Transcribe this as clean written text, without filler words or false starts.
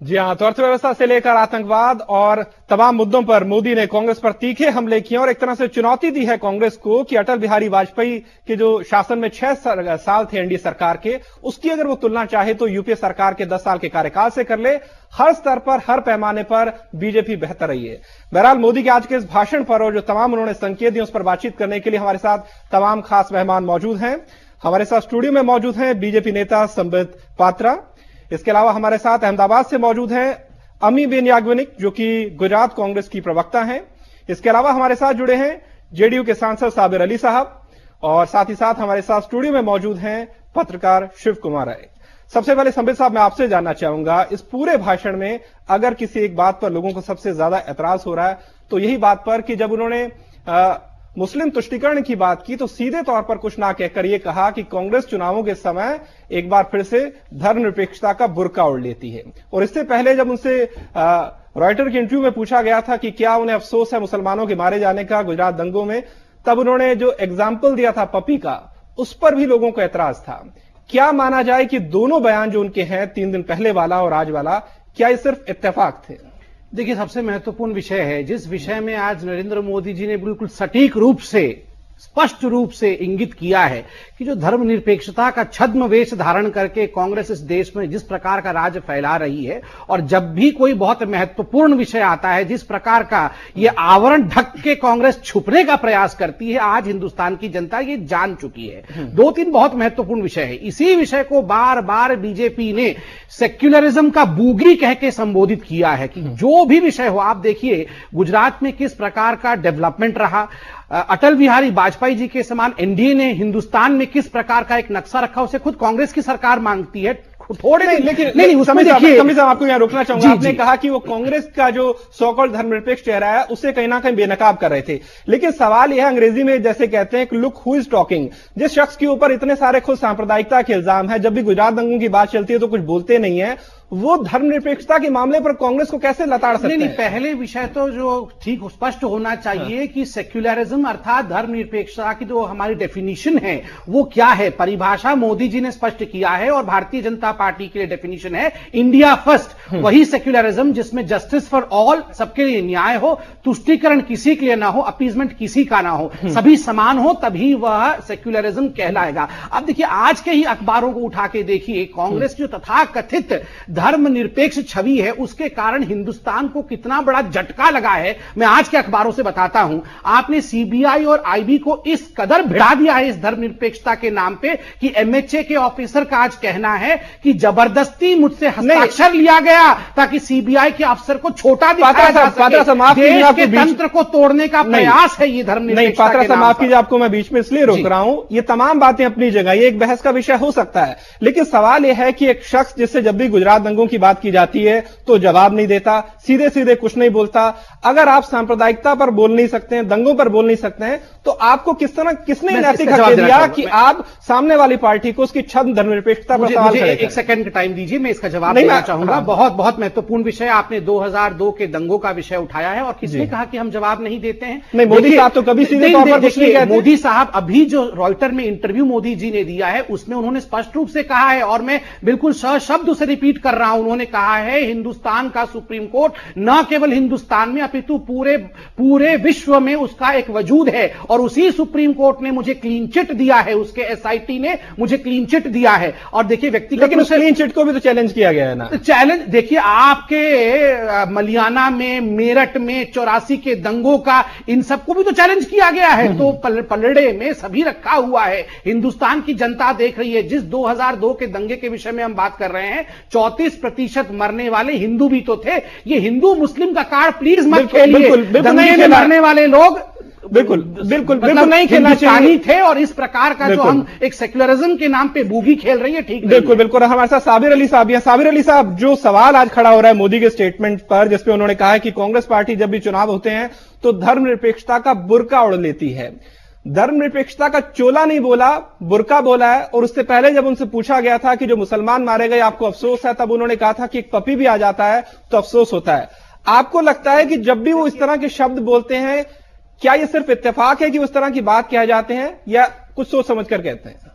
जी हाँ, तो अर्थव्यवस्था से लेकर आतंकवाद और तमाम मुद्दों पर मोदी ने कांग्रेस पर तीखे हमले किए और एक तरह से चुनौती दी है कांग्रेस को कि अटल बिहारी वाजपेयी के जो शासन में 6 साल थे एनडीए सरकार के, उसकी अगर वो तुलना चाहे तो यूपीए सरकार के 10 साल के कार्यकाल से कर ले। हर स्तर पर, हर पैमाने पर बीजेपी बेहतर रही है। बहरहाल मोदी के आज के इस भाषण पर और जो तमाम उन्होंने संकेत दिए उस पर बातचीत करने के लिए हमारे साथ तमाम खास मेहमान मौजूद हैं। हमारे साथ स्टूडियो में मौजूद हैं बीजेपी नेता संबित पात्रा। इसके अलावा हमारे साथ अहमदाबाद से मौजूद हैं अमी बेन याग्निक, जो कि गुजरात कांग्रेस की प्रवक्ता हैं। इसके अलावा हमारे साथ जुड़े हैं जेडीयू के सांसद साबिर अली साहब और साथ ही साथ हमारे साथ स्टूडियो में मौजूद हैं पत्रकार शिव कुमार राय। सबसे पहले संबित साहब, मैं आपसे जानना चाहूंगा, इस पूरे भाषण में अगर किसी एक बात पर लोगों को सबसे ज्यादा एतराज हो रहा है तो यही बात पर कि जब उन्होंने मुस्लिम तुष्टीकरण की बात की तो सीधे तौर पर कुछ ना कहकर यह कहा कि कांग्रेस चुनावों के समय एक बार फिर से धर्मनिरपेक्षता का बुर्का ओढ़ लेती है। और इससे पहले जब उनसे रॉयटर के इंटरव्यू में पूछा गया था कि क्या उन्हें अफसोस है मुसलमानों के मारे जाने का गुजरात दंगों में, तब उन्होंने जो एग्जाम्पल दिया था पपी का, उस पर भी लोगों को एतराज था। क्या माना जाए कि दोनों बयान जो उनके हैं 3 दिन पहले वाला और आज वाला, क्या ये सिर्फ इत्तेफाक थे? देखिए, सबसे महत्वपूर्ण विषय है, जिस विषय में आज नरेंद्र मोदी जी ने बिल्कुल सटीक रूप से, स्पष्ट रूप से इंगित किया है कि जो धर्मनिरपेक्षता का छद्म वेश धारण करके कांग्रेस इस देश में जिस प्रकार का राज फैला रही है, और जब भी कोई बहुत महत्वपूर्ण विषय आता है जिस प्रकार का ये आवरण ढक के कांग्रेस छुपने का प्रयास करती है, आज हिंदुस्तान की जनता ये जान चुकी है। 2-3 बहुत महत्वपूर्ण विषय है। इसी विषय को बार बार बीजेपी ने सेक्युलरिज्म का बूगी कह के संबोधित किया है कि जो भी विषय हो, आप देखिए गुजरात में किस प्रकार का डेवलपमेंट रहा, अटल बिहारी वाजपेयी जी के समान एनडीए ने हिंदुस्तान में किस प्रकार का एक नक्शा रखा, उसे खुद कांग्रेस की सरकार मांगती है। थोड़े नहीं, उसमें साहब आपको यहां रोकना चाहूंगा। आपने कहा कि वो कांग्रेस का जो सो कॉल्ड धर्मनिरपेक्ष चेहरा है उसे कहीं ना कहीं बेनकाब कर रहे थे, लेकिन सवाल यह है, अंग्रेजी में जैसे कहते हैं कि लुक हु इज टॉकिंग। जिस शख्स के ऊपर इतने सारे खुद सांप्रदायिकता के इल्जाम है, जब भी गुजरात दंगों की बात चलती है तो कुछ बोलते नहीं है, वो धर्मनिरपेक्षता के मामले पर कांग्रेस को कैसे लताड़ सकते हैं? नहीं, पहले विषय तो जो ठीक स्पष्ट होना चाहिए कि सेक्युलरिज्म अर्थात धर्मनिरपेक्षता की जो हमारी डेफिनेशन है वो क्या है। परिभाषा मोदी जी ने स्पष्ट किया है और भारतीय जनता पार्टी के लिए डेफिनेशन है इंडिया फर्स्ट। वही सेक्युलरिज्म जिसमें जस्टिस फॉर ऑल, सबके लिए न्याय हो, तुष्टीकरण किसी के लिए ना हो, अपीजमेंट किसी का ना हो, सभी समान हो, तभी वह सेक्युलरिज्म कहलाएगा। अब देखिए, आज के ही अखबारों को उठा के देखिए, कांग्रेस की तथाकथित धर्मनिरपेक्ष छवि है उसके कारण हिंदुस्तान को कितना बड़ा झटका लगा है, मैं आज के अखबारों से बताता हूं। आपने सीबीआई और आईबी को इस कदर भिड़ा दिया है इस धर्मनिरपेक्षता के नाम पे कि एमएचए के ऑफिसर का आज कहना है कि जबरदस्ती मुझसे हस्ताक्षर लिया गया ताकि सीबीआई के अफसर को छोटा दिखाया जा सके। देश के तंत्र को तोड़ने का प्रयास है ये धर्मनिरपेक्षता के नाम पर। माफ कीजिए, आपको मैं बीच में इसलिए रोक रहा हूं, ये तमाम बातें अपनी जगह, ये एक बहस का विषय हो सकता है, लेकिन सवाल यह है कि एक शख्स जिससे जब भी गुजरात दंगों की बात की जाती है तो जवाब नहीं देता, सीधे सीधे कुछ नहीं बोलता। अगर आप सांप्रदायिकता पर बोल नहीं सकते हैं, दंगों पर बोल नहीं सकते हैं, तो आपको किसने नैतिक हक दिया कि आप सामने वाली पार्टी को उसकी छद्म धर्मनिरपेक्षता पर सवाल करें? एक सेकंड का टाइम दीजिए, मैं इसका जवाब देना चाहूंगा। बहुत बहुत महत्वपूर्ण विषय आपने 2002 के दंगों का विषय उठाया है और किसने कहा कि हम जवाब नहीं देते हैं? नहीं, मोदी साहब तो कभी सीधे तौर पर कुछ नहीं कहते। मोदी साहब अभी जो रॉयटर में इंटरव्यू मोदी जी ने दिया है उसमें उन्होंने स्पष्ट रूप से कहा है, और मैं बिल्कुल सशब्द उसे रिपीट कर रहा हूं, उन्होंने कहा है हिंदुस्तान का सुप्रीम कोर्ट न केवल हिंदुस्तान में अपितु पूरे विश्व में उसका एक वजूद है, और उसी सुप्रीम कोर्ट ने मुझे क्लीन चिट दिया है, उसके एसआईटी ने मुझे क्लीन चिट दिया है। और देखिए व्यक्तिगत, लेकिन उस क्लीन चिट को भी तो चैलेंज किया गया है ना। चैलेंज देखिए, आपके मलियाना में, मेरठ में 84 के दंगों का, इन सबको भी तो चैलेंज किया गया है, तो पलड़े में सभी रखा हुआ है। हिंदुस्तान की जनता देख रही है। जिस 2002 के दंगे के विषय में हम बात कर रहे हैं, 34% मरने वाले हिंदू भी तो थे। ये हिंदू मुस्लिम का कार्ड प्लीज मत खेलिए। दंगे में मरने वाले लोग बिल्कुल नहीं खेलना चाहिए थे, और इस प्रकार का जो हम एक सेक्युलरिज्म के नाम पे बूगी खेल रही है, ठीक? बिल्कुल। हमारे साथ साबिर अली साहब हैं। साबिर अली साहब, जो सवाल आज खड़ा हो रहा है मोदी के स्टेटमेंट पर, जिसपे उन्होंने कहा है कि कांग्रेस पार्टी जब भी चुनाव होते हैं तो धर्मनिरपेक्षता का बुर्का ओढ़ लेती है। धर्मनिरपेक्षता का चोला नहीं बोला, बुर्का बोला है। और उससे पहले जब उनसे पूछा गया था कि जो मुसलमान मारे गए आपको अफसोस है, तब उन्होंने कहा था कि एक पपी भी आ जाता है तो अफसोस होता है। आपको लगता है कि जब भी वो इस तरह के शब्द बोलते हैं, क्या ये सिर्फ इत्तेफाक है कि उस तरह की बात कह जाते हैं, या कुछ सोच समझ कर कहते हैं?